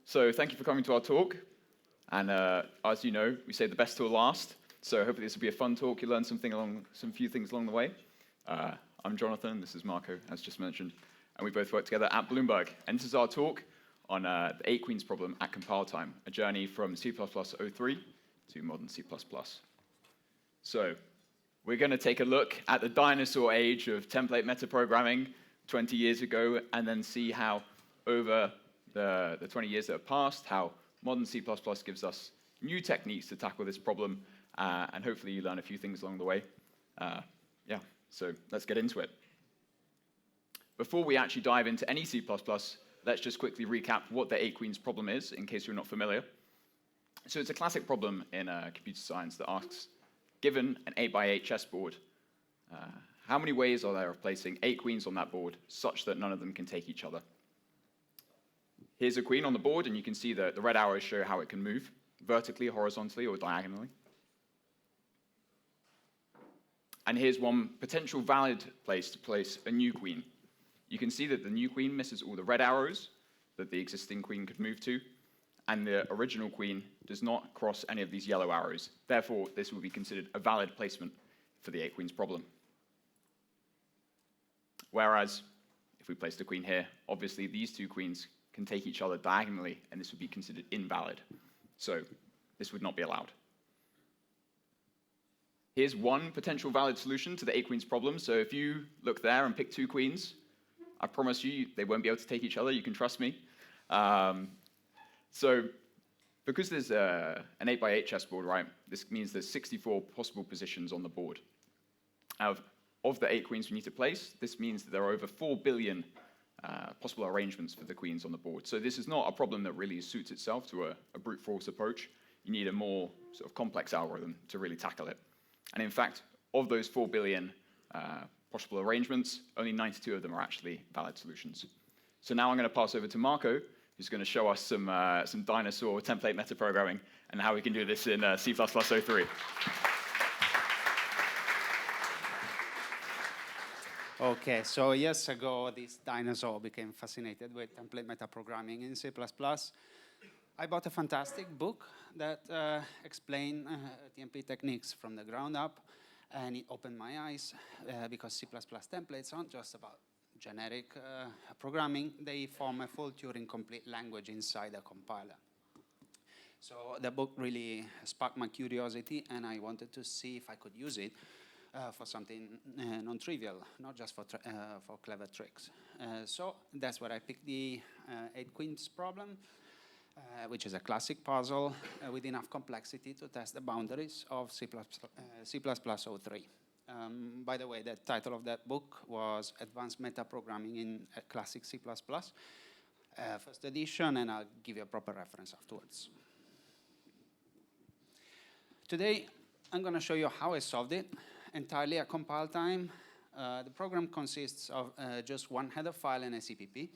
So thank you for coming to our talk. And as you know, we say the best till last. So hopefully this will be a fun talk. You learn some few things along the way. I'm Jonathan, this is Marco, as just mentioned. And we both work together at Bloomberg. And this is our talk on the 8 queens problem at compile time, a journey from C++ 03 to modern C++. So we're going to take a look at the dinosaur age of template metaprogramming 20 years ago, and then see how over the 20 years that have passed, how modern C++ gives us new techniques to tackle this problem, and hopefully you learn a few things along the way. Yeah, so let's get into it. Before we actually dive into any C++, let's just quickly recap what the 8 queens problem is, in case you're not familiar. So it's a classic problem in computer science that asks, given an 8x8 chessboard, how many ways are there of placing 8 queens on that board such that none of them can take each other? Here's a queen on the board, and you can see that the red arrows show how it can move, vertically, horizontally, or diagonally. And here's one potential valid place to place a new queen. You can see that the new queen misses all the red arrows that the existing queen could move to, and the original queen does not cross any of these yellow arrows. Therefore, this will be considered a valid placement for the 8 queens problem. Whereas, if we place the queen here, obviously these 2 queens can take each other diagonally, and this would be considered invalid. So this would not be allowed. Here's one potential valid solution to the 8 queens problem. So if you look there and pick 2 queens, I promise you they won't be able to take each other. You can trust me. So because there's an 8x8 chessboard, right, this means there's 64 possible positions on the board. Of the 8 queens we need to place, this means that there are over 4 billion possible arrangements for the queens on the board. So this is not a problem that really suits itself to a brute force approach. You need a more sort of complex algorithm to really tackle it. And in fact, of those 4 billion possible arrangements, only 92 of them are actually valid solutions. So now I'm going to pass over to Marco, who's going to show us some dinosaur template metaprogramming and how we can do this in C++ 03. Okay, so years ago, this dinosaur became fascinated with template metaprogramming in C++. I bought a fantastic book that explained TMP techniques from the ground up, and it opened my eyes because C++ templates aren't just about generic programming. They form a full Turing complete language inside a compiler. So the book really sparked my curiosity, and I wanted to see if I could use it for something non-trivial, not just for clever tricks. So that's where I picked the 8 queens problem, which is a classic puzzle with enough complexity to test the boundaries of C++ 03. By the way, the title of that book was Advanced Metaprogramming in Classic C++, first edition, and I'll give you a proper reference afterwards. Today, I'm going to show you how I solved it entirely at compile time. The program consists of just one header file and a CPP.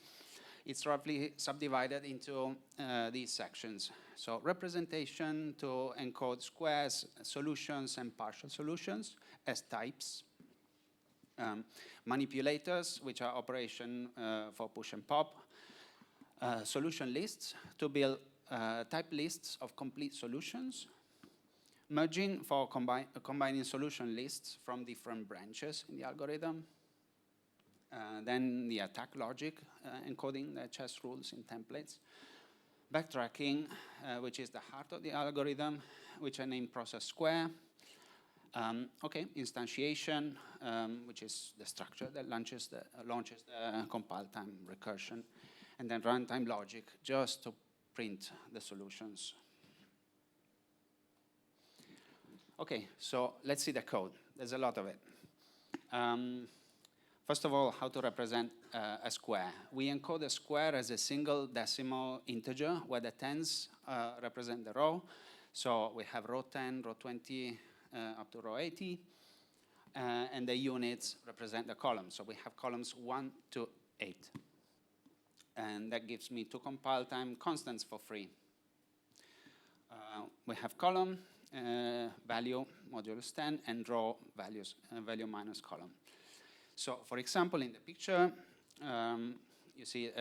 It's roughly subdivided into these sections. So representation to encode squares, solutions, and partial solutions as types. Manipulators, which are operation for push and pop. Solution lists to build type lists of complete solutions. Merging for combining solution lists from different branches in the algorithm. Then the attack logic, encoding the chess rules in templates. Backtracking, which is the heart of the algorithm, which I named process square. Instantiation, which is the structure that launches the compile time recursion. And then runtime logic, just to print the solutions. Okay, so let's see the code. There's a lot of it. First of all, how to represent a square. We encode a square as a single decimal integer, where the tens represent the row. So we have row 10, row 20, up to row 80. And the units represent the columns. So we have columns 1 to 8. And that gives me 2 compile time constants for free. We have column, value modulus 10, and row values, value minus column. So for example, in the picture, you see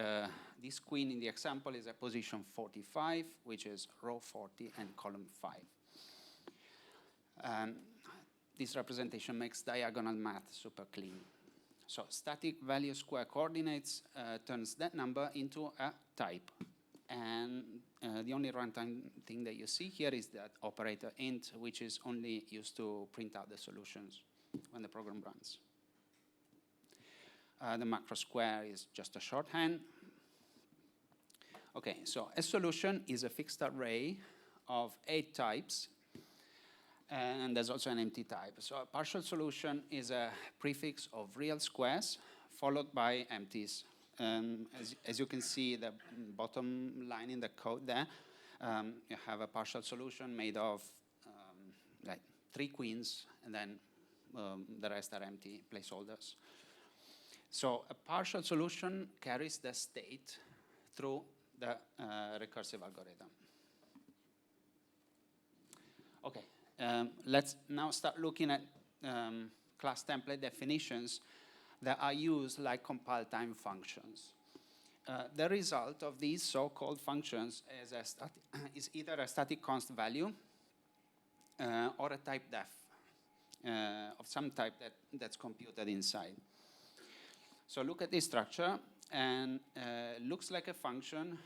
this queen in the example is at position 45, which is row 40 and column 5. This representation makes diagonal math super clean. So static value square coordinates turns that number into a type. And the only runtime thing that you see here is that operator int, which is only used to print out the solutions when the program runs. The macro square is just a shorthand. Okay, so a solution is a fixed array of 8 types, and there's also an empty type. So a partial solution is a prefix of real squares followed by empties. As you can see, the bottom line in the code there, you have a partial solution made of like 3 queens, and then the rest are empty placeholders. So a partial solution carries the state through the recursive algorithm. Okay, let's now start looking at class template definitions that are used like compile time functions. The result of these so-called functions is either a static const value or a type def of some type that's computed inside. So look at this structure, and looks like a function.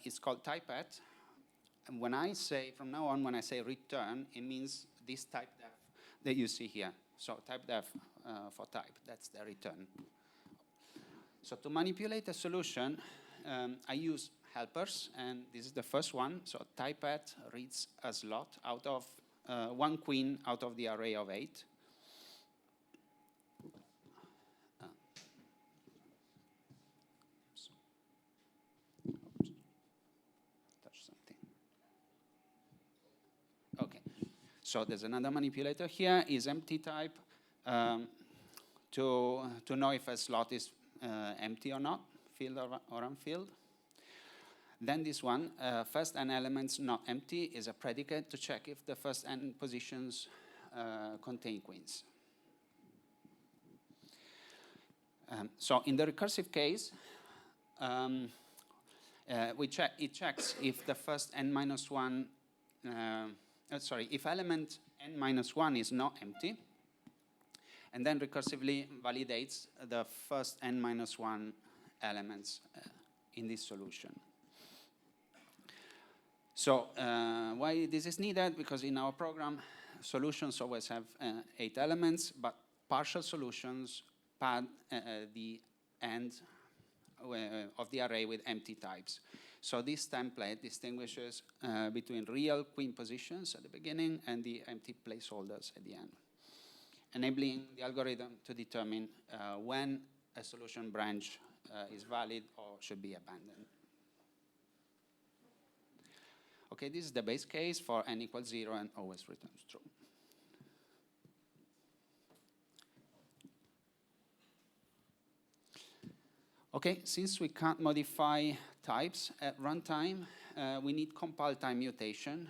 It's called type at. And when I say, from now on, when I say return, it means this type def that you see here. So type def for type, that's the return. So to manipulate a solution, I use helpers, and this is the first one. So type at reads a slot out of 1 queen out of the array of 8. Okay, so there's another manipulator here, is empty type, to know if a slot is empty or not, filled or unfilled. Then this one, first n elements not empty, is a predicate to check if the first n positions contain queens. So in the recursive case, it checks if the first n minus 1, if element n minus 1 is not empty, and then recursively validates the first n minus 1 elements in this solution. So why this is needed? Because in our program, solutions always have 8 elements, but partial solutions pad the end of the array with empty types. So this template distinguishes between real queen positions at the beginning and the empty placeholders at the end, enabling the algorithm to determine when a solution branch is valid or should be abandoned. Okay, this is the base case for n equals 0 and always returns true. Okay, since we can't modify types at runtime, we need compile time mutation.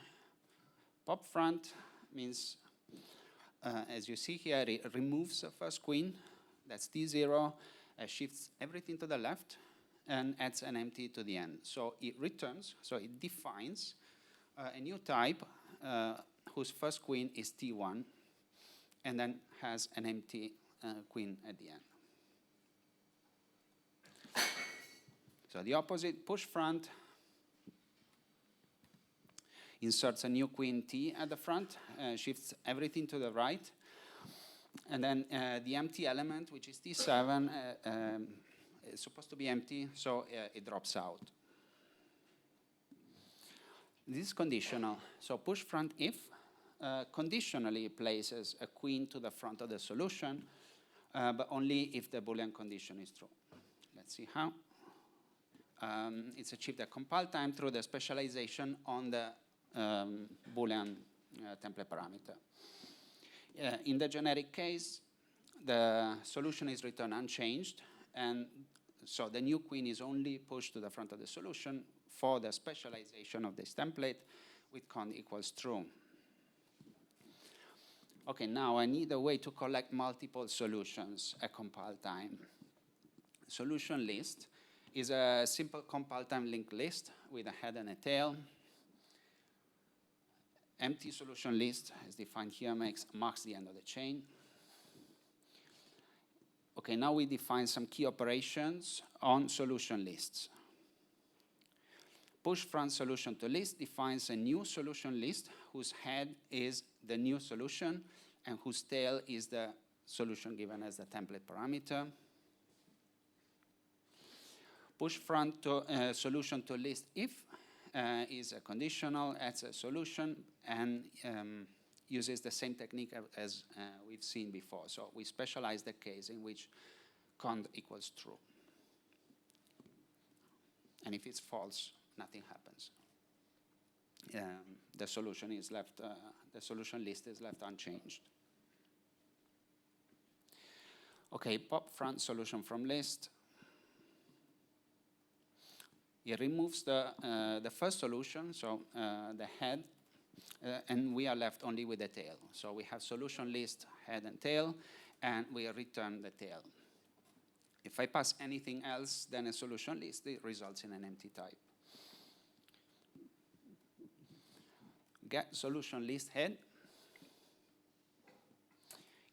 Pop front means, as you see here, it removes the first queen, that's T0, shifts everything to the left, and adds an empty to the end. So it returns, so it defines a new type whose first queen is T1, and then has an empty queen at the end. So the opposite, push front, inserts a new queen T at the front, shifts everything to the right, and then the empty element, which is T7, is supposed to be empty, so it drops out. This is conditional. So push front if conditionally places a queen to the front of the solution, but only if the Boolean condition is true. Let's see how. It's achieved at compile time through the specialization on the Boolean template parameter. In the generic case, the solution is returned unchanged, and so the new queen is only pushed to the front of the solution for the specialization of this template with con equals true. Okay, now I need a way to collect multiple solutions at compile time. Solution list is a simple compile time linked list with a head and a tail. Empty solution list, as defined here, marks the end of the chain. Okay, now we define some key operations on solution lists. Push from solution to list defines a new solution list whose head is the new solution and whose tail is the solution given as the template parameter. Push from solution to list if is a conditional, adds a solution, and uses the same technique as we've seen before. So we specialize the case in which cond equals true. And if it's false, nothing happens. The solution is left, the solution list is left unchanged. Okay, pop front solution from list. It removes the first solution, so the head, and we are left only with the tail. So we have solution list, head and tail, and we return the tail. If I pass anything else than a solution list, it results in an empty type. Get solution list head.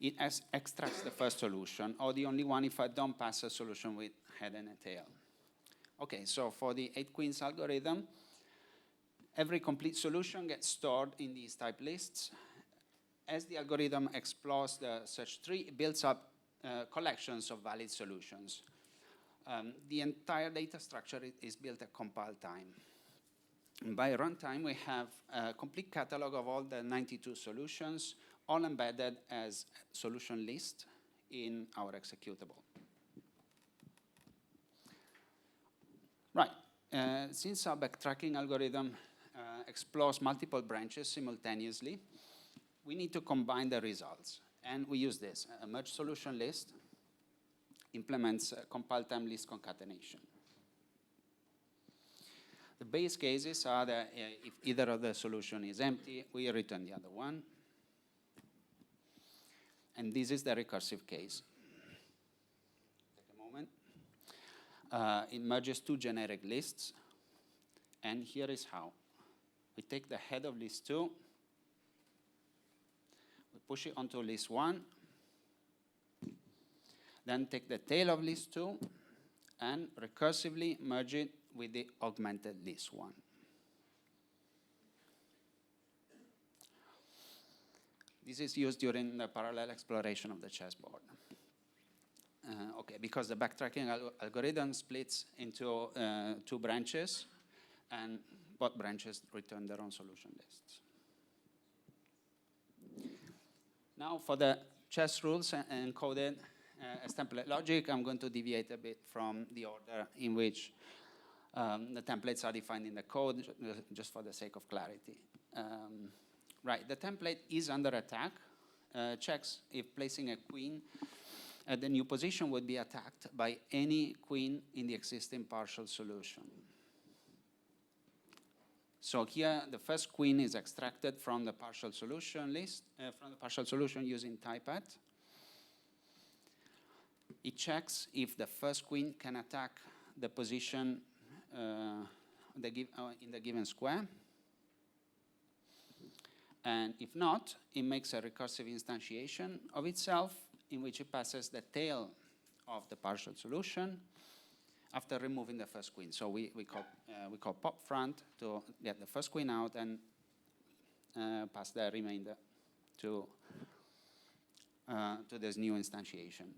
It extracts the first solution, or the only one if I don't pass a solution with head and a tail. Okay, so for the 8 queens algorithm, every complete solution gets stored in these type lists. As the algorithm explores the search tree, it builds up collections of valid solutions. The entire data structure is built at compile time. And by runtime, we have a complete catalog of all the 92 solutions, all embedded as solution list in our executable. Right, since our backtracking algorithm explores multiple branches simultaneously, we need to combine the results. And we use this. A merge solution list implements compile time list concatenation. The base cases are that if either of the solution is empty, we return the other one. And this is the recursive case. Take a moment. It merges 2 generic lists. And here is how. We take the head of list 2. We push it onto list 1. Then take the tail of list 2 and recursively merge it with the augmented list 1. This is used during the parallel exploration of the chessboard. Okay, because the backtracking algorithm splits into 2 branches, and both branches return their own solution lists. Now for the chess rules encoded as template logic, I'm going to deviate a bit from the order in which the templates are defined in the code, just for the sake of clarity. Right, the template is under attack. Checks if placing a queen at the new position would be attacked by any queen in the existing partial solution. So here, the first queen is extracted from the partial solution list, from the partial solution using typeat. It checks if the first queen can attack the position in the given square. And if not, it makes a recursive instantiation of itself in which it passes the tail of the partial solution after removing the first queen. So we call pop front to get the first queen out and pass the remainder to this new instantiation.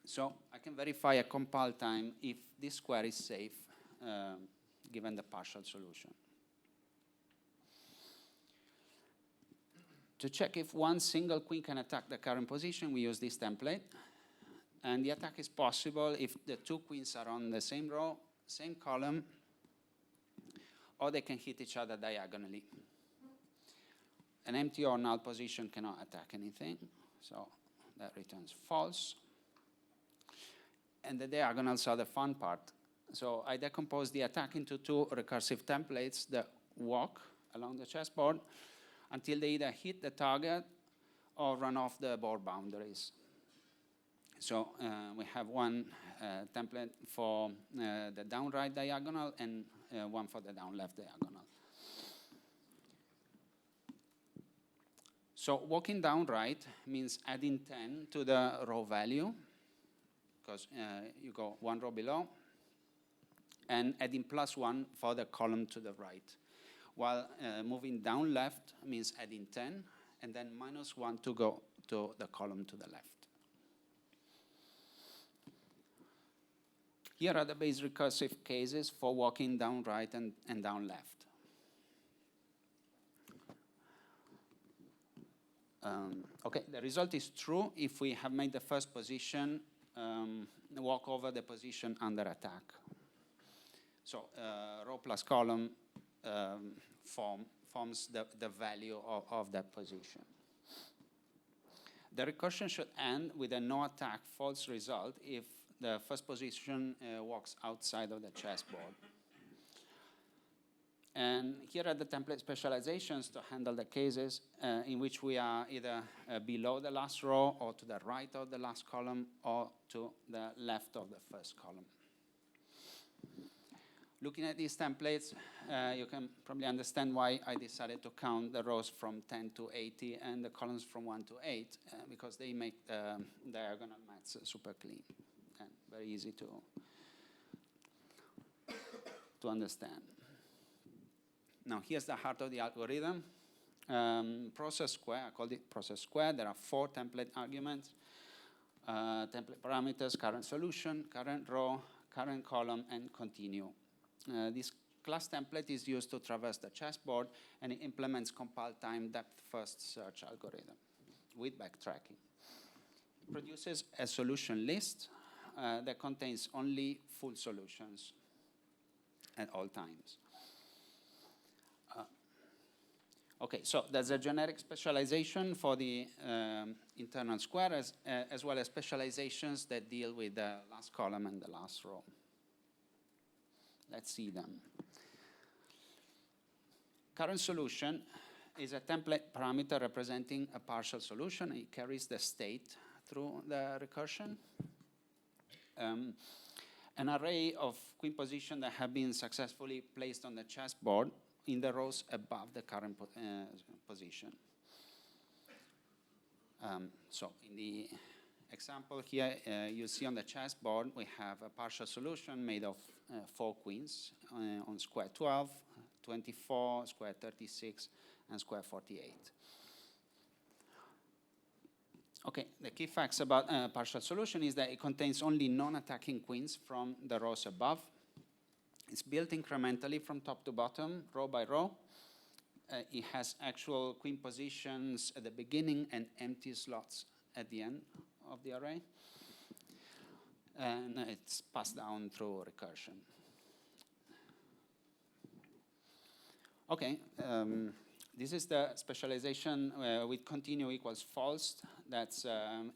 So I can verify a compile time if this square is safe given the partial solution. To check if one single queen can attack the current position, we use this template. And the attack is possible if the 2 queens are on the same row, same column, or they can hit each other diagonally. An empty or null position cannot attack anything, so that returns false. And the diagonals are the fun part. So I decompose the attack into 2 recursive templates that walk along the chessboard until they either hit the target or run off the board boundaries. So we have one template for the down right diagonal and one for the down left diagonal. So walking down right means adding 10 to the row value, because you go one row below, and adding +1 for the column to the right. While moving down left means adding 10, and then -1 to go to the column to the left. Here are the base recursive cases for walking down right and down left. Okay, the result is true if we have made the first position walk over the position under attack. So row plus column forms the value of that position. The recursion should end with a no attack false result if the first position walks outside of the chessboard. And here are the template specializations to handle the cases in which we are either below the last row or to the right of the last column or to the left of the first column. Looking at these templates, you can probably understand why I decided to count the rows from 10 to 80 and the columns from 1 to 8, because they make the diagonal maths super clean and very easy to understand. Now, here's the heart of the algorithm. Process square, I called it process square. There are 4 template arguments, template parameters, current solution, current row, current column, and continue. This class template is used to traverse the chessboard, and it implements compile time depth first search algorithm with backtracking. It produces a solution list that contains only full solutions at all times. Okay, so there's a generic specialization for the internal square as well as specializations that deal with the last column and the last row. Let's see them. Current solution is a template parameter representing a partial solution. It carries the state through the recursion. An array of queen positions that have been successfully placed on the chessboard in the rows above the current position. So in the example here, you see on the chessboard, we have a partial solution made of 4 queens on square 12, 24, square 36, and square 48. Okay, the key facts about a partial solution is that it contains only non-attacking queens from the rows above. It's built incrementally from top to bottom, row by row. It has actual queen positions at the beginning and empty slots at the end of the array. And it's passed down through recursion. Okay, this is the specialization with continue equals false that's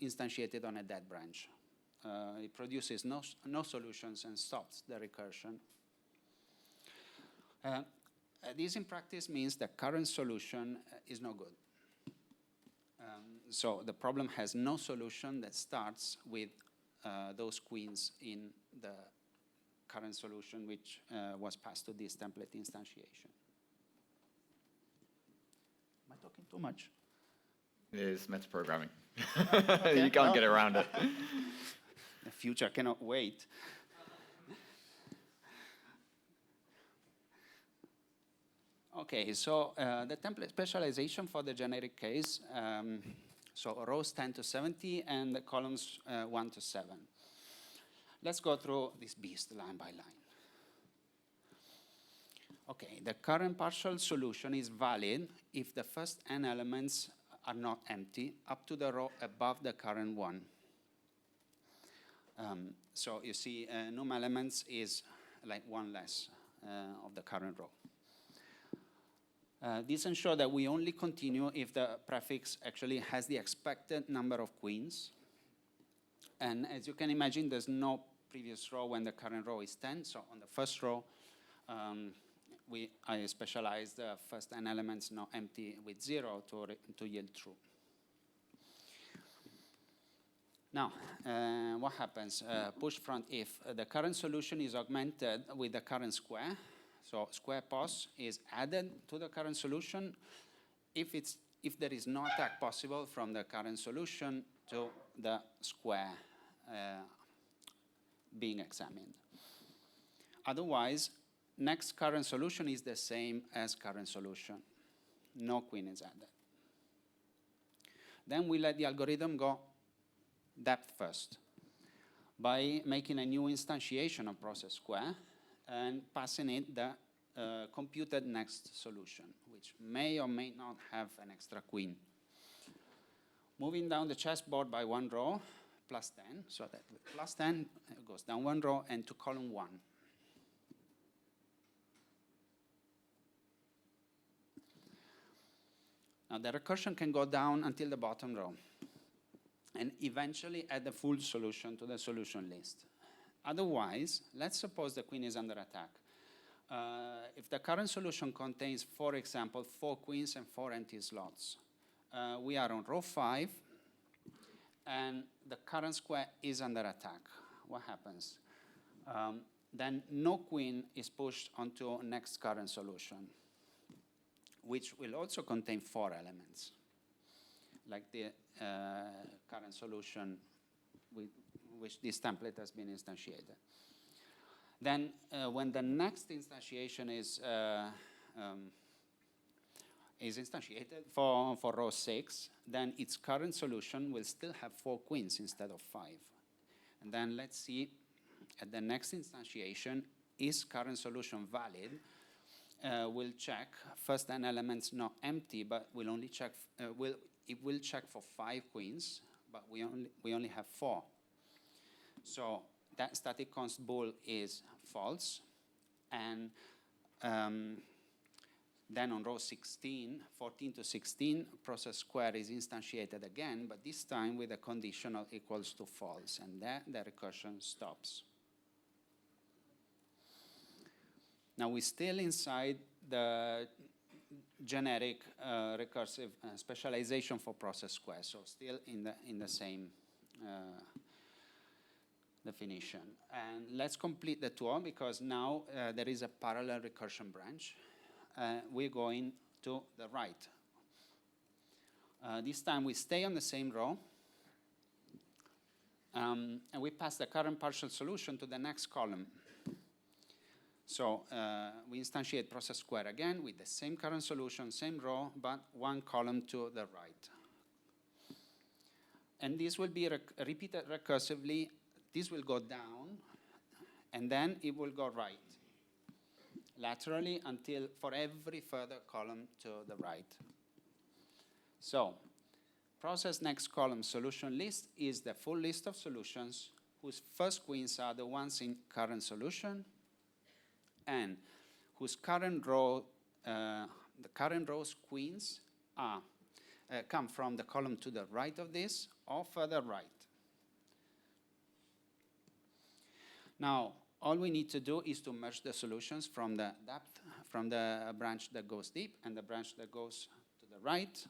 instantiated on a dead branch. It produces no solutions and stops the recursion. This in practice means the current solution is no good. So the problem has no solution that starts with those queens in the current solution which was passed to this template instantiation. Am I talking too much? It is metaprogramming. Okay, You can't get around it. The future cannot wait. Okay, so the template specialization for the generic case, so rows 10 to 70 and the columns 1 to 7. Let's go through this beast line by line. Okay, the current partial solution is valid if the first n elements are not empty up to the row above the current one. So you see num elements is like 1 less of the current row. This ensures that we only continue if the prefix actually has the expected number of queens. And as you can imagine, there's no previous row when the current row is 10. So on the first row, I specialize the first n elements not empty with 0 to yield true. Now, what happens? Push front if the current solution is augmented with the current square. So square pos is added to the current solution if there is no attack possible from the current solution to the square being examined. Otherwise, next current solution is the same as current solution. No queen is added. Then we let the algorithm go depth first by making a new instantiation of process square and passing it the computed next solution, which may or may not have an extra queen. Moving down the chessboard by one row, plus 10, so that with plus 10 goes down one row and to column 1. Now the recursion can go down until the bottom row and eventually add the full solution to the solution list. Otherwise, let's suppose the queen is under attack. If the current solution contains, for example, 4 queens and 4 empty slots, we are on row 5, and the current square is under attack. What happens? Then no queen is pushed onto next current solution, which will also contain 4 elements, like the current solution with which this template has been instantiated. Then when the next instantiation is instantiated for row 6, then its current solution will still have 4 queens instead of 5. And then let's see at the next instantiation, is current solution valid? We'll check first an element's not empty, but we'll only check, it will check for 5 queens, but we only have 4. So that static const bool is false. And then on row 16, 14 to 16, process square is instantiated again, but this time with a conditional equals to false, and there the recursion stops. Now we're still inside the generic recursive specialization for process square, so still in the same definition. And let's complete the tour, because now there is a parallel recursion branch. We're going to the right. This time we stay on the same row, and we pass the current partial solution to the next column. So we instantiate process square again with the same current solution, same row, but 1 column to the right. And this will be repeated recursively. This will go down, and then it will go right, laterally, until for every further column to the right. So process next column solution list is the full list of solutions whose first queens are the ones in current solution, and whose current row, the current row's queens are, come from the column to the right of this or further right. Now, all we need to do is to merge the solutions from the depth, from the branch that goes deep and the branch that goes to the right.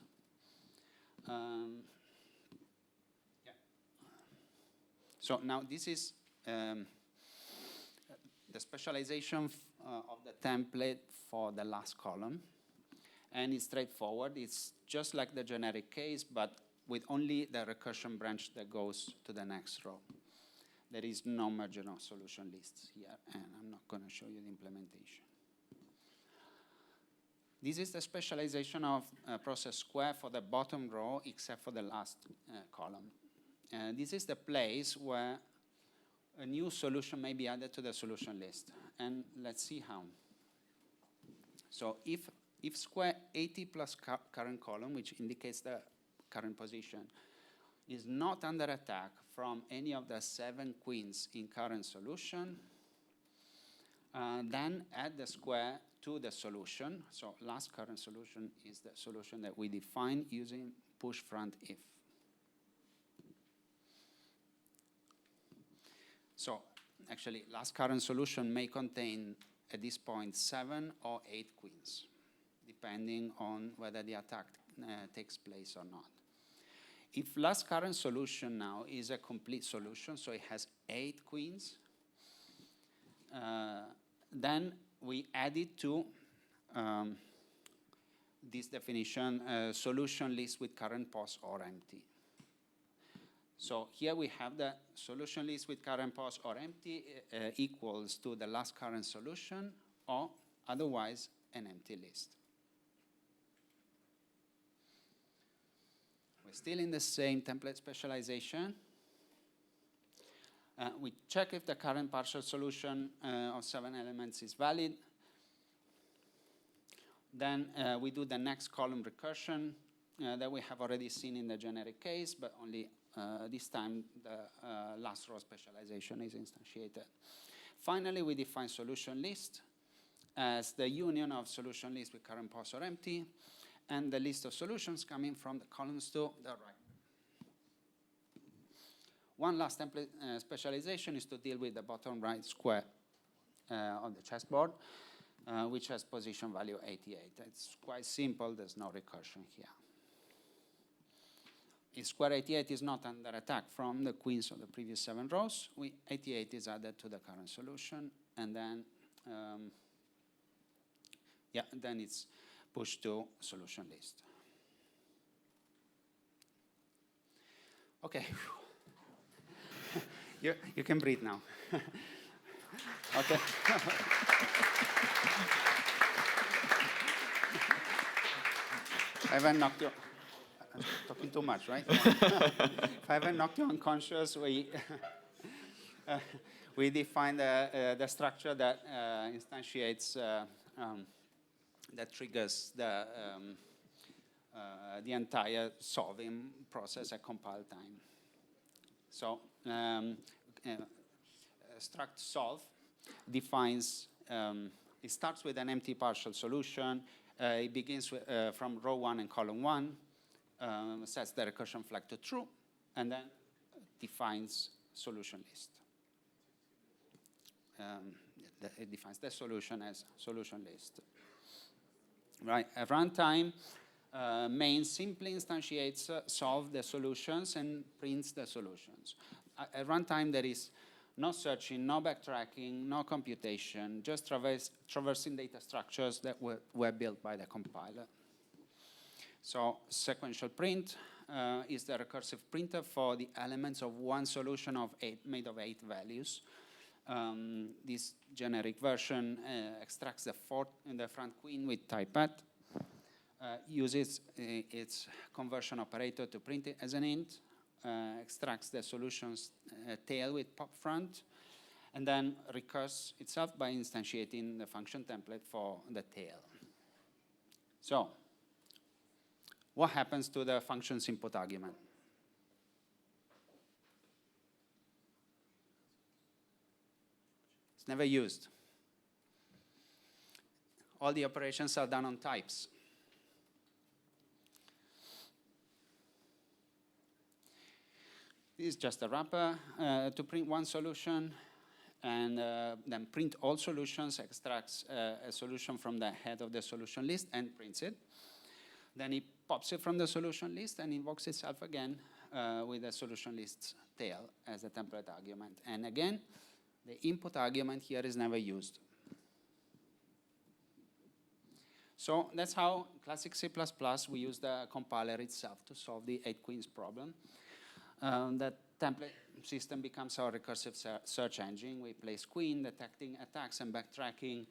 Yeah. So now this is the specialization of the template for the last column. And it's straightforward. It's just like the generic case, but with only the recursion branch that goes to the next row. There is no merger of solution lists here, and I'm not going to show you the implementation. This is the specialization of process square for the bottom row, except for the last column. This is the place where a new solution may be added to the solution list. And let's see how. So if square 80 plus current column, which indicates the current position, is not under attack from any of the 7 queens in current solution, then add the square to the solution. So last current solution is the solution that we define using push front if. So actually, last current solution may contain, at this point, 7 or 8 queens, depending on whether the attack takes place or not. If last current solution now is a complete solution, so it has 8 queens, then we add it to this definition, solution list with current pos or empty. So here we have the solution list with current pos or empty equals to the last current solution, or otherwise an empty list. We're still in the same template specialization. We check if the current partial solution of 7 elements is valid. Then we do the next column recursion that we have already seen in the generic case, but only this time the last row specialization is instantiated. Finally, we define solution list as the union of solution list with current pos or empty, and the list of solutions coming from the columns to the right. One last template specialization is to deal with the bottom right square of the chessboard, which has position value 88. It's quite simple, there's no recursion here. If square 88 is not under attack from the queens of the previous 7 rows, 88 is added to the current solution, and then, then it's pushed to solution list. Okay. You can breathe now. Okay. I haven't knocked you. I'm talking too much, right? If I haven't knocked you unconscious, we define the structure that instantiates, that triggers the entire solving process at compile time. So struct solve defines, it starts with an empty partial solution. It begins with, from row 1 and column 1, sets the recursion flag to true, and then defines solution list. It defines the solution as solution list. Right, at runtime, main simply instantiates solve the solutions and prints the solutions. At runtime, there is no searching, no backtracking, no computation, just traversing data structures that were built by the compiler. So sequential print is the recursive printer for the elements of one solution of 8, made of 8 values. This generic version extracts the front queen with type at, uses its conversion operator to print it as an int, extracts the solution's tail with pop front, and then recurses itself by instantiating the function template for the tail. So, what happens to the function's input argument? It's never used. All the operations are done on types. This is just a wrapper to print one solution, and then print all solutions, extracts a solution from the head of the solution list and prints it. Then it pops it from the solution list and invokes itself again with the solution list's tail as a template argument. And again, the input argument here is never used. So that's how classic C++ we use the compiler itself to solve the 8 queens problem. That template system becomes our recursive search engine. We place queen, detecting attacks and backtracking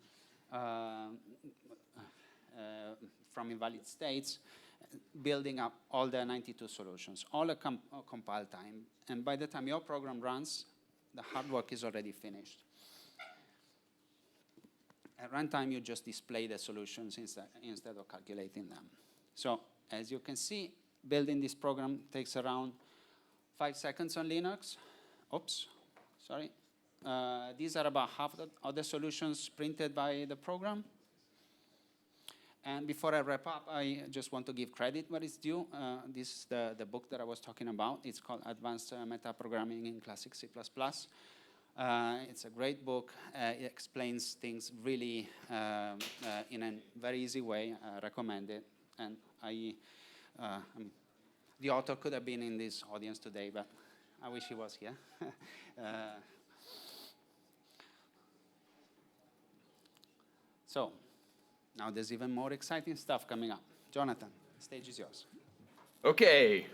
from invalid states, building up all the 92 solutions, all at compile time. And by the time your program runs, the hard work is already finished. At runtime, you just display the solutions instead of calculating them. So as you can see, building this program takes around 5 seconds on Linux. Oops, sorry. These are about half of the solutions printed by the program. And before I wrap up, I just want to give credit where it's due. This is the book that I was talking about. It's called Advanced Metaprogramming in Classic C++. It's a great book. It explains things really in a very easy way. I recommend it. And The author could have been in this audience today, but I wish he was here. So, now there's even more exciting stuff coming up. Jonathan, the stage is yours. Okay.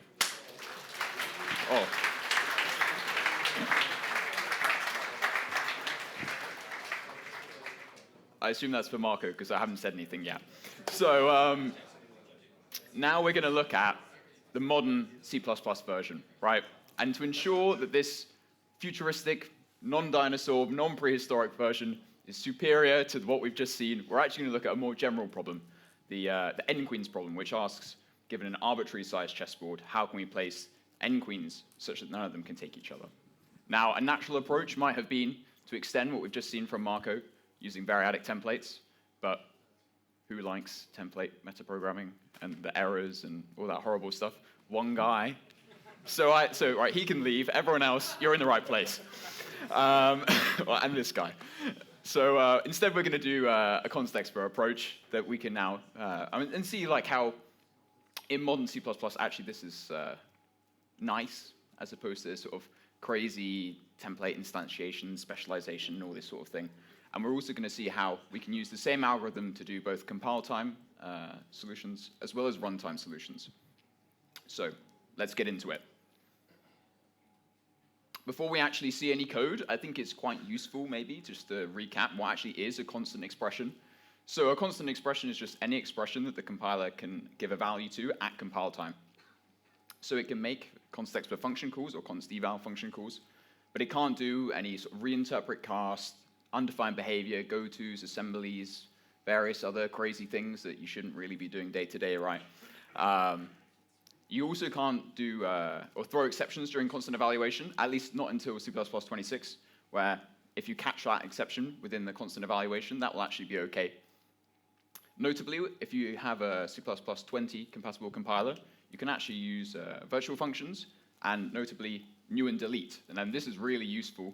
Oh. I assume that's for Marco, because I haven't said anything yet. So now we're going to look at the modern C++ version, right? And to ensure that this futuristic, non-dinosaur, non-prehistoric version is superior to what we've just seen, we're actually going to look at a more general problem, the n queens problem, which asks, given an arbitrary sized chessboard, how can we place n queens such that none of them can take each other? Now, a natural approach might have been to extend what we've just seen from Marco using variadic templates, but who likes template metaprogramming and the errors and all that horrible stuff? One guy. So right, he can leave. Everyone else, you're in the right place. And this guy. So instead, we're going to do a constexpr approach that we can now and see like how in modern C++ actually this is nice as opposed to this sort of crazy template instantiation, specialization, all this sort of thing. And we're also going to see how we can use the same algorithm to do both compile time solutions as well as runtime solutions. So let's get into it. Before we actually see any code, I think it's quite useful maybe just to recap what actually is a constant expression. So a constant expression is just any expression that the compiler can give a value to at compile time. So it can make constexpr function calls or consteval function calls, but it can't do any sort of reinterpret cast, undefined behavior, go-tos, assemblies, various other crazy things that you shouldn't really be doing day to day, right? You also can't do or throw exceptions during constant evaluation, at least not until C++ 26, where if you catch that exception within the constant evaluation, that will actually be okay. Notably, if you have a C++ 20 compatible compiler, you can actually use virtual functions and notably new and delete. And then this is really useful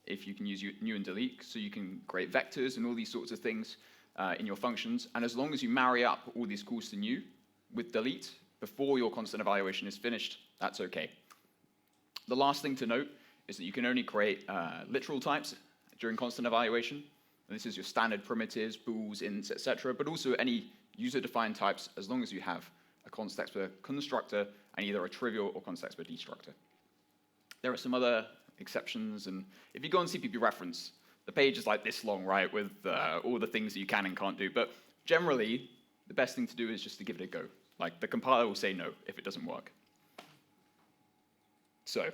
if you can use new and delete, so you can create vectors and all these sorts of things in your functions. And as long as you marry up all these calls to new with delete before your constant evaluation is finished, that's okay. The last thing to note is that you can only create literal types during constant evaluation. And this is your standard primitives, bools, ints, etc., but also any user-defined types as long as you have a constexpr constructor and either a trivial or constexpr destructor. There are some other exceptions, and if you go on CPP reference, the page is like this long, right, with all the things that you can and can't do. But generally, the best thing to do is just to give it a go. Like, the compiler will say no if it doesn't work. So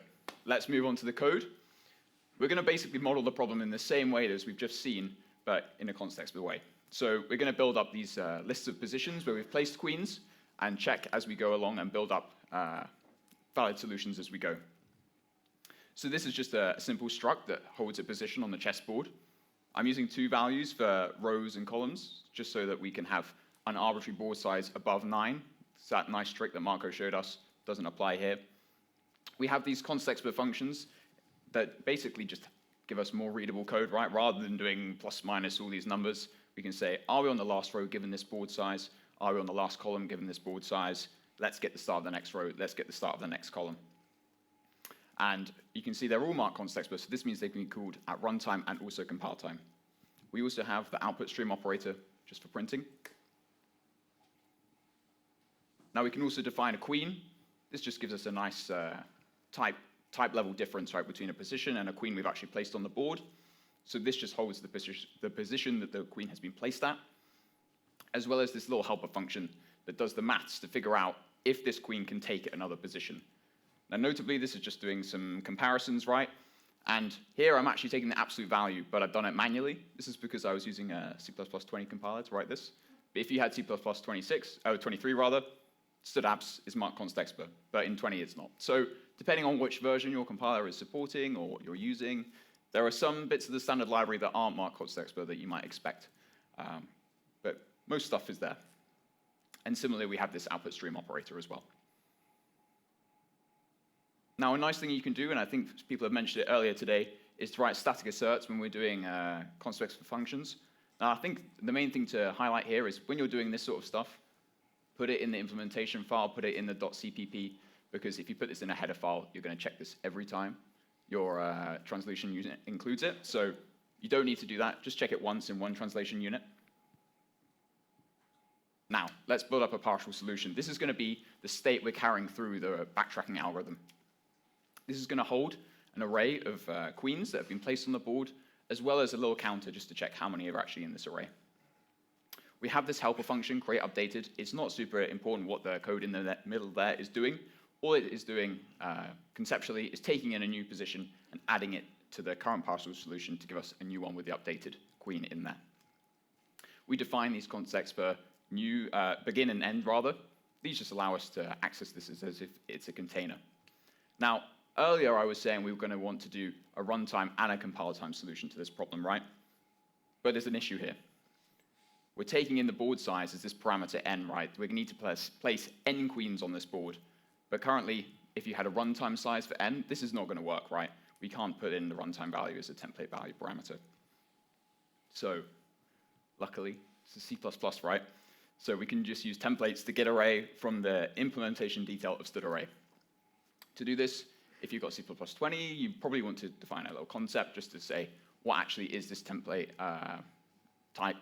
let's move on to the code. We're going to basically model the problem in the same way as we've just seen, but in a constexpr way. So we're going to build up these lists of positions where we've placed queens and check as we go along and build up valid solutions as we go. So this is just a simple struct that holds a position on the chessboard. I'm using 2 values for rows and columns, just so that we can have an arbitrary board size above 9. So that nice trick that Marco showed us doesn't apply here. We have these constexpr functions that basically just give us more readable code, right? Rather than doing plus minus all these numbers, we can say, are we on the last row given this board size? Are we on the last column given this board size? Let's get the start of the next row. Let's get the start of the next column. And you can see they're all marked constexpr, so this means they can be called at runtime and also compile time. We also have the output stream operator just for printing. Now we can also define a queen. This just gives us a nice type level difference, right, between a position and a queen we've actually placed on the board. So this just holds the position that the queen has been placed at, as well as this little helper function that does the maths to figure out if this queen can take another position. Now notably, this is just doing some comparisons, right? And here I'm actually taking the absolute value, but I've done it manually. This is because I was using a C++ 20 compiler to write this. But if you had C++ 23 rather, stdabs is marked constexpr, but in 20 it's not. So depending on which version your compiler is supporting or you're using, there are some bits of the standard library that aren't marked constexpr that you might expect. But most stuff is there. And similarly, we have this output stream operator as well. Now, a nice thing you can do, and I think people have mentioned it earlier today, is to write static asserts when we're doing constexpr functions. Now, I think the main thing to highlight here is when you're doing this sort of stuff, put it in the implementation file, put it in the .cpp, because if you put this in a header file, you're going to check this every time your translation unit includes it. So you don't need to do that. Just check it once in one translation unit. Now, let's build up a partial solution. This is going to be the state we're carrying through the backtracking algorithm. This is going to hold an array of queens that have been placed on the board, as well as a little counter just to check how many are actually in this array. We have this helper function, create updated. It's not super important what the code in the middle there is doing. All it is doing conceptually is taking in a new position and adding it to the current partial solution to give us a new one with the updated queen in there. We define these constexpr new begin and end rather. These just allow us to access this as if it's a container. Now, earlier I was saying we were going to want to do a runtime and a compile time solution to this problem, right? But there's an issue here. We're taking in the board size as this parameter n, right? We're going to need to place n queens on this board. But currently, if you had a runtime size for n, this is not going to work, right? We can't put in the runtime value as a template value parameter. So, luckily, it's a C++, right? So we can just use templates to get array from the implementation detail of std array. To do this, if you've got C++20, you probably want to define a little concept just to say what actually is this template type,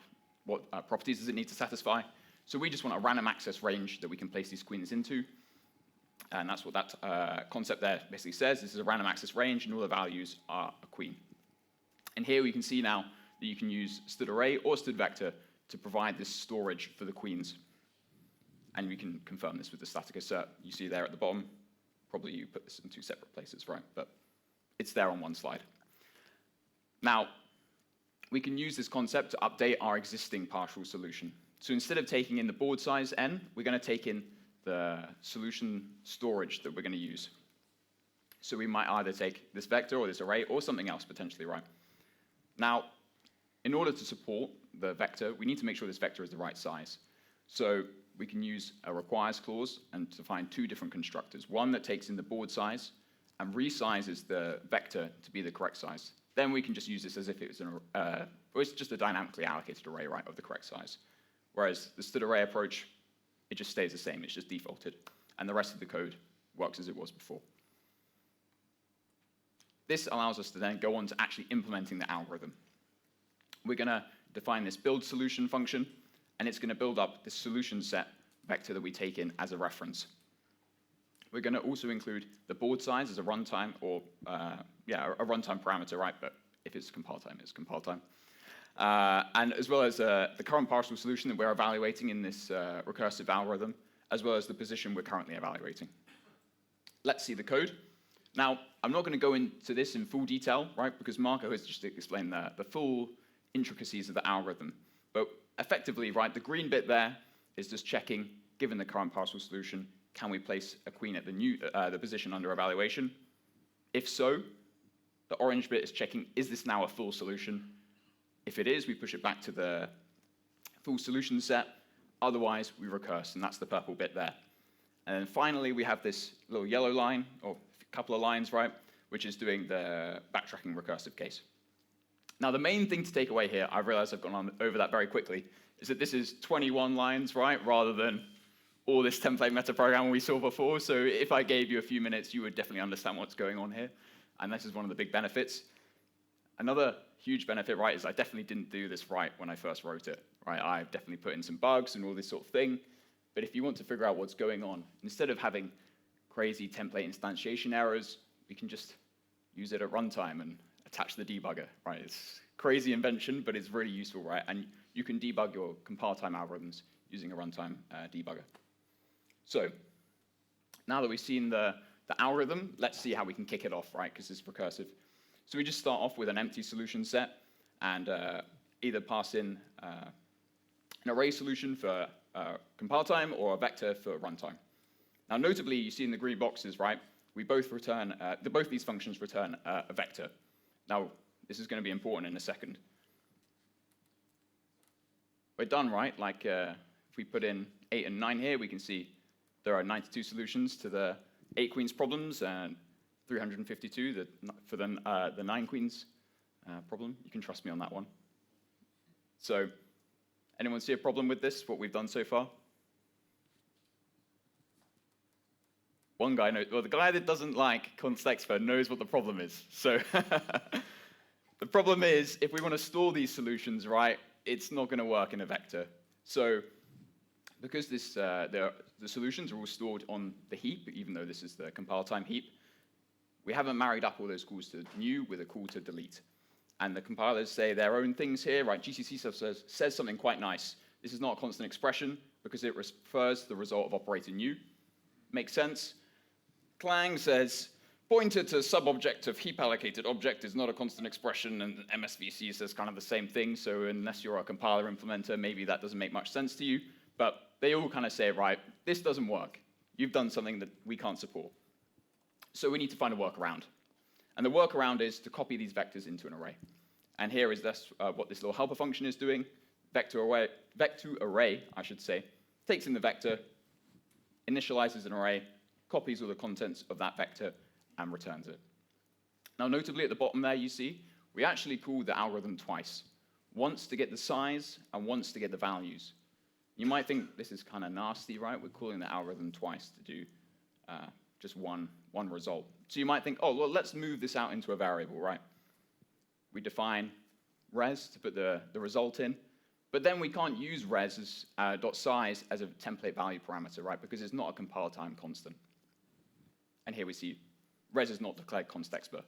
what properties does it need to satisfy. So we just want a random access range that we can place these queens into. And that's what that concept there basically says. This is a random access range, and all the values are a queen. And here we can see now that you can use std array or std vector to provide this storage for the queens. And we can confirm this with the static assert you see there at the bottom. Probably you put this in two separate places, right? But it's there on one slide. Now, we can use this concept to update our existing partial solution. So instead of taking in the board size n, we're going to take in the solution storage that we're going to use. So we might either take this vector or this array or something else potentially, right? Now, in order to support the vector, we need to make sure this vector is the right size. So we can use a requires clause and define two different constructors. One that takes in the board size and resizes the vector to be the correct size. Then we can just use this as if it was it's just a dynamically allocated array, right, of the correct size. Whereas the std array approach, it just stays the same, it's just defaulted. And the rest of the code works as it was before. This allows us to then go on to actually implementing the algorithm. We're going to define this build solution function, and it's going to build up this solution set vector that we take in as a reference. We're going to also include the board size as a runtime, or a runtime parameter, right? But if it's compile time, it's compile time. And as well as the current partial solution that we're evaluating in this recursive algorithm, as well as the position we're currently evaluating. Let's see the code. Now, I'm not going to go into this in full detail, right? Because Marco has just explained the full intricacies of the algorithm. But effectively, right, the green bit there is just checking, given the current partial solution, can we place a queen at the position under evaluation? If so, the orange bit is checking, is this now a full solution? If it is, we push it back to the full solution set. Otherwise, we recurse, and that's the purple bit there. And then finally, we have this little yellow line, or a couple of lines, right, which is doing the backtracking recursive case. Now, the main thing to take away here, I realize I've gone on over that very quickly, is that this is 21 lines, right, rather than all this template metaprogramming we saw before. So if I gave you a few minutes, you would definitely understand what's going on here. And this is one of the big benefits. Another huge benefit, right, is I definitely didn't do this right when I first wrote it, right? I definitely put in some bugs and all this sort of thing. But if you want to figure out what's going on, instead of having crazy template instantiation errors, we can just use it at runtime and attach the debugger, right? It's crazy invention, but it's really useful, right? And you can debug your compile time algorithms using a runtime debugger. So now that we've seen the algorithm, let's see how we can kick it off, right? Because it's recursive. So we just start off with an empty solution set and either pass in an array solution for compile time or a vector for runtime. Now, notably, you see in the green boxes, right, we both return, both these functions return a vector. Now, this is going to be important in a second. We're done, right? Like, if we put in 8 and 9 here, we can see there are 92 solutions to the 8 queens problems and 352 for the 9 queens problem. You can trust me on that one. So, anyone see a problem with this, what we've done so far? One guy knows, well, the guy that doesn't like constexpr knows what the problem is. So the problem is, if we want to store these solutions, right, it's not going to work in a vector. So because the solutions are all stored on the heap, even though this is the compile time heap, we haven't married up all those calls to new with a call to delete. And the compilers say their own things here, right? GCC stuff says something quite nice. This is not a constant expression because it refers to the result of operator new. Makes sense. Clang says pointer to subobject of heap allocated object is not a constant expression, and MSVC says kind of the same thing. So unless you're a compiler implementer, maybe that doesn't make much sense to you. But they all kind of say, right, this doesn't work. You've done something that we can't support. So we need to find a workaround. And the workaround is to copy these vectors into an array. And here is what this little helper function is doing. Vector array, I should say, takes in the vector, initializes an array, copies all the contents of that vector, and returns it. Now, notably at the bottom there, you see, we actually call the algorithm twice. Once to get the size, and once to get the values. You might think this is kind of nasty, right? We're calling the algorithm twice to do just one result. So you might think, oh, well, let's move this out into a variable, right? We define res to put the result in, but then we can't use res as .size as a template value parameter, right? Because it's not a compile time constant. And here we see res is not declared constexpr.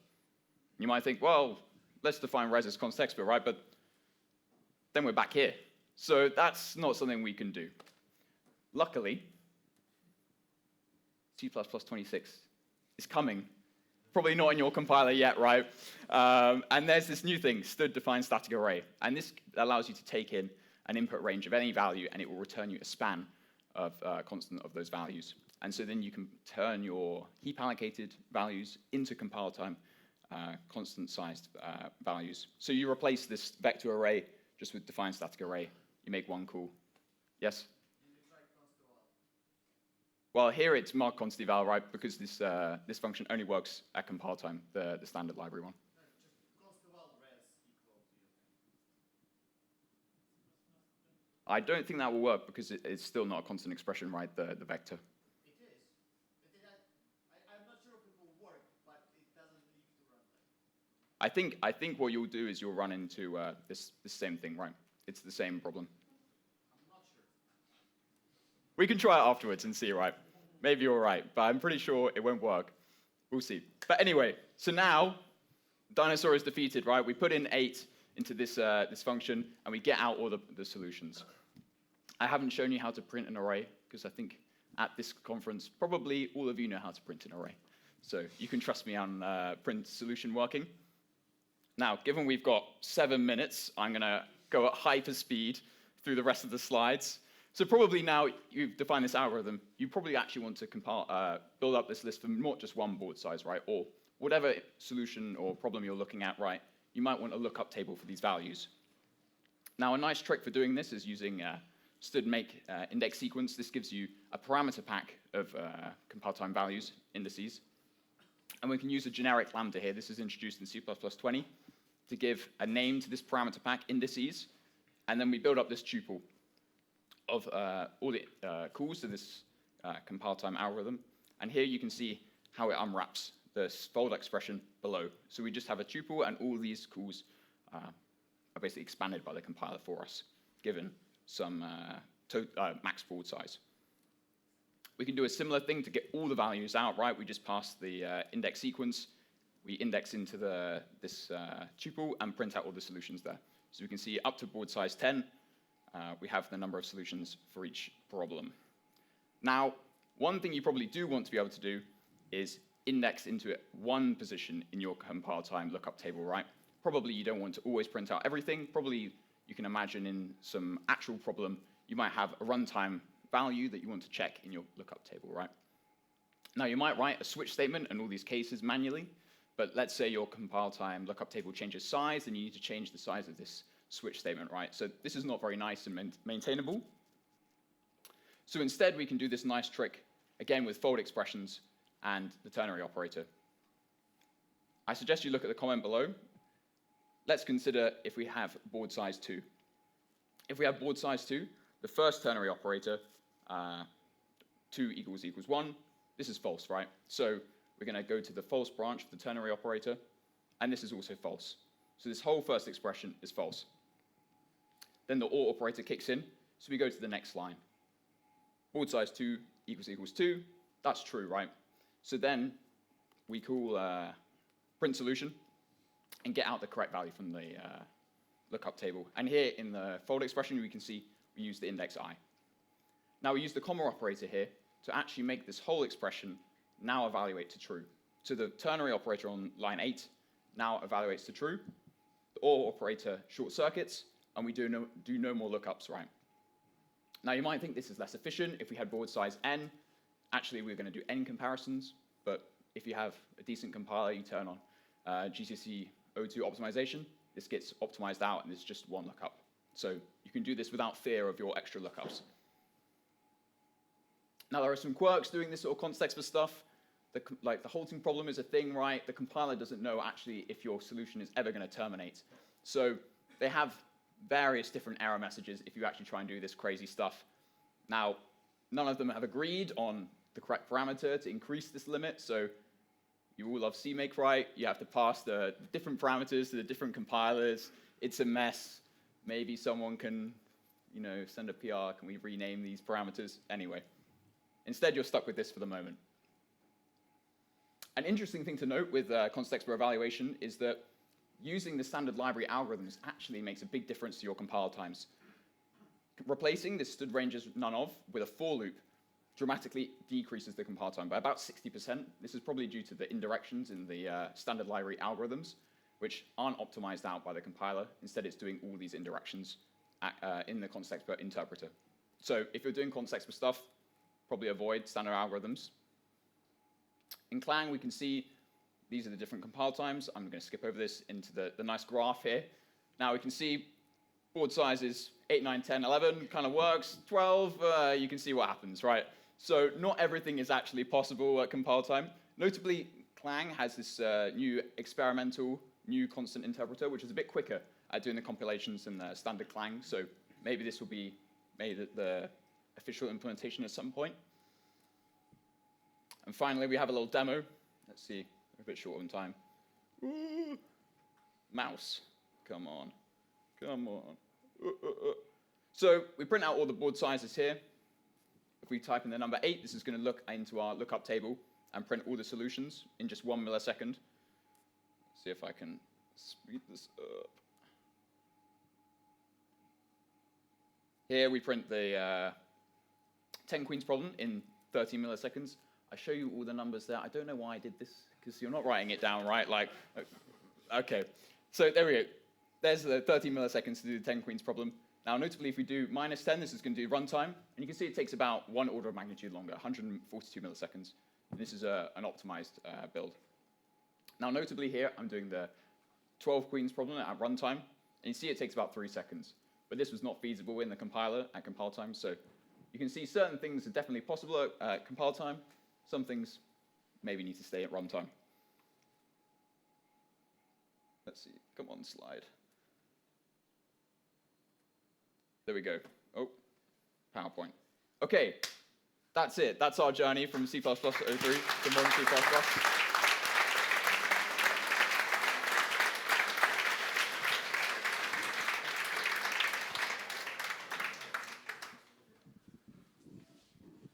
You might think, well, let's define res as constexpr, right? But then we're back here. So that's not something we can do. Luckily, C++26 is coming. Probably not in your compiler yet, right? And there's this new thing, std define static array. And this allows you to take in an input range of any value, and it will return you a span of constant of those values. And so then you can turn your heap allocated values into compile time constant sized values. So you replace this vector array just with define static array. You make one call. Yes? Well, here it's mark const eval, right? Because this function only works at compile time, the standard library one. I don't think that will work because it's still not a constant expression, right? The vector. It is. I'm not sure if it will work, but it doesn't lead to runtime. I think what you'll do is you'll run into this same thing, right? It's the same problem. I'm not sure. We can try it afterwards and see, right? Maybe you're right, but I'm pretty sure it won't work. We'll see. But anyway, so now dinosaur is defeated, right? We put in 8 into this function, and we get out all the solutions. I haven't shown you how to print an array, because I think at this conference, probably all of you know how to print an array. So you can trust me on print solution working. Now, given we've got 7 minutes, I'm going to go at hyper speed through the rest of the slides. So probably now you've defined this algorithm, you probably actually want to build up this list from not just one board size, right? Or whatever solution or problem you're looking at, right? You might want a lookup table for these values. Now, a nice trick for doing this is using std make index sequence. This gives you a parameter pack of compile time values, indices. And we can use a generic lambda here. This is introduced in C++20 to give a name to this parameter pack, indices. And then we build up this tuple of all the calls to this compile time algorithm. And here you can see how it unwraps the fold expression below. So we just have a tuple, and all these calls are basically expanded by the compiler for us, given some max board size. We can do a similar thing to get all the values out, right? We just pass the index sequence. We index into this tuple and print out all the solutions there. So we can see up to board size 10, we have the number of solutions for each problem. Now, one thing you probably do want to be able to do is index into one position in your compile time lookup table, right? Probably you don't want to always print out everything. Probably you can imagine in some actual problem, you might have a runtime value that you want to check in your lookup table, right? Now, you might write a switch statement in all these cases manually, but let's say your compile time lookup table changes size, and you need to change the size of this switch statement, right? So this is not very nice and maintainable. So instead, we can do this nice trick, again, with fold expressions and the ternary operator. I suggest you look at the comment below. Let's consider if we have board size 2. If we have board size 2, the first ternary operator, 2 == 1, This is false, right? So we're going to go to the false branch of the ternary operator, and this is also false. So this whole first expression is false. Then the OR operator kicks in, so we go to the next line. Board size 2 equals 2. That's true, right? So then we call print solution and get out the correct value from the lookup table. And here in the fold expression, we can see we use the index I. Now we use the comma operator here to actually make this whole expression now evaluate to true. So the ternary operator on line 8 now evaluates to true. The OR operator short circuits, and we do no more lookups, right? Now you might think this is less efficient if we had board size n. Actually, we're going to do n comparisons, but if you have a decent compiler, you turn on GCC O2 optimization, this gets optimized out and it's just one lookup. So you can do this without fear of your extra lookups. Now there are some quirks doing this sort of constexpr stuff. Like the halting problem is a thing, right? The compiler doesn't know actually if your solution is ever going to terminate. So they have various different error messages if you actually try and do this crazy stuff. Now, none of them have agreed on the correct parameter to increase this limit. So you all love CMake, right? You have to pass the different parameters to the different compilers. It's a mess. Maybe someone can, send a PR. Can we rename these parameters? Anyway, instead, you're stuck with this for the moment. An interesting thing to note with constexpr evaluation is that using the standard library algorithms actually makes a big difference to your compile times. Replacing this stood ranges none of with a for loop dramatically decreases the compile time by about 60%. This is probably due to the indirections in the standard library algorithms, which aren't optimized out by the compiler. Instead, it's doing all these indirections in the constexpr interpreter. So if you're doing constexpr stuff, probably avoid standard algorithms. In Clang, we can see these are the different compile times. I'm going to skip over this into the nice graph here. Now we can see board sizes 8, 9, 10, 11 kind of works. 12, you can see what happens, right? So not everything is actually possible at compile time. Notably, Clang has this new experimental, new constant interpreter, which is a bit quicker at doing the compilations than the standard Clang. So maybe this will be made at the official implementation at some point. And finally, we have a little demo. Let's see, we're a bit short on time. Ooh. Mouse, come on, come on. So we print out all the board sizes here. If we type in the number 8, this is going to look into our lookup table and print all the solutions in just 1 millisecond. Let's see if I can speed this up. Here we print the 10 queens problem in 30 milliseconds. I show you all the numbers there. I don't know why I did this, because you're not writing it down, right? Like, okay. So there we go. There's the 30 milliseconds to do the 10 queens problem. Now, notably, if we do -10, this is going to do runtime. And you can see it takes about 1 order of magnitude longer, 142 milliseconds. And this is an optimized build. Now, notably here, I'm doing the 12 queens problem at runtime. And you see it takes about 3 seconds. But this was not feasible in the compiler at compile time. So you can see certain things are definitely possible at compile time. Some things maybe need to stay at runtime. Let's see. Come on, slide. There we go. Oh, PowerPoint. Okay, that's it. That's our journey from C++ 03 to modern C++.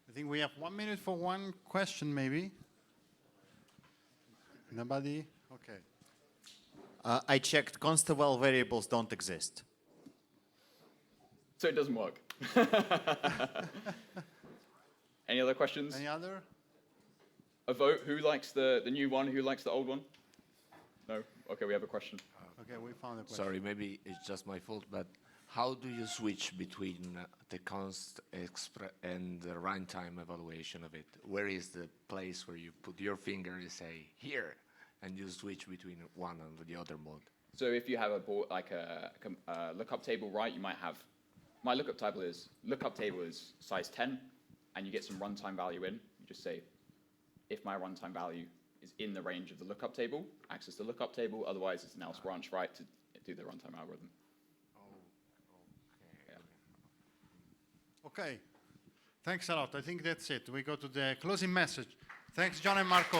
I think we have 1 minute for one question, maybe. Nobody? Okay. I checked, constable variables don't exist. So it doesn't work. Any other questions? Any other? A vote. Who likes the new one? Who likes the old one? No? Okay, we have a question. Okay, we found a question. Sorry, maybe it's just my fault, but how do you switch between the constexpr and the runtime evaluation of it? Where is the place where you put your finger and say, here, and you switch between one and the other mode? So if you have a board, like a lookup table, right, you might have, my lookup table is size 10, and you get some runtime value in. You just say, if my runtime value is in the range of the lookup table, access the lookup table, otherwise it's an else branch, right, to do the runtime algorithm. Okay. Thanks a lot. I think that's it. We go to the closing message. Thanks, John and Marco.